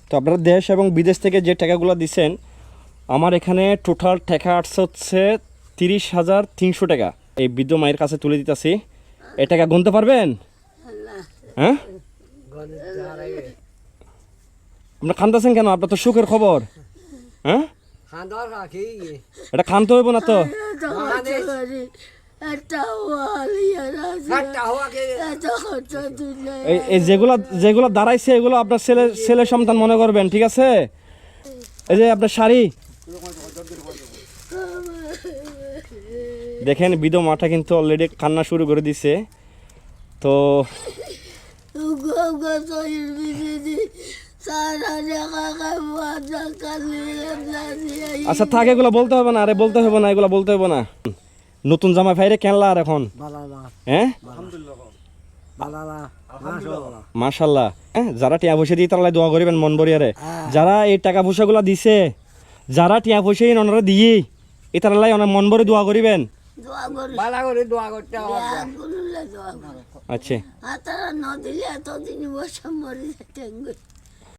তো আপনারা দেশ এবং বিদেশ থেকে যে টাকাগুলো দিচ্ছেন, আমার এখানে টোটাল টাকা আসছে হচ্ছে 30,300 টাকা। এই বৃদ্ধ মায়ের কাছে তুলে দিতেছি। এই টাকা গুনতে পারবেন? হ্যাঁ, আপনার খানতেছেন কেন? আপনার তো সুখের খবর। হ্যাঁ, এটা খানতে হইব না তো? এই যেগুলো দাঁড়াইছে এগুলো আপনার ছেলে সন্তান মনে করবেন, ঠিক আছে? এই যে আপনার শাড়ি দেখেন, বিধবা মাটা কিন্তু অলরেডি কান্না শুরু করে দিছে। তো আচ্ছা থাক, এগুলো বলতে হবে না, আরে বলতে হবে না, এগুলো বলতে হবে না। নতুন জামাই ভাইরে কেনলা আর এখন? হ্যাঁ, মাশাল্লাহ। হ্যাঁ, যারা টিয়া পয়সা দিয়ে তারা দোয়া করিবেন মন ভরিয়ারে। যারা এই টাকা পয়সাগুলো দিছে, যারা টিয়া পয়সা ওনারা দিয়ে এই তারা অনেক মন ভরে দোয়া করিবেন। আচ্ছা।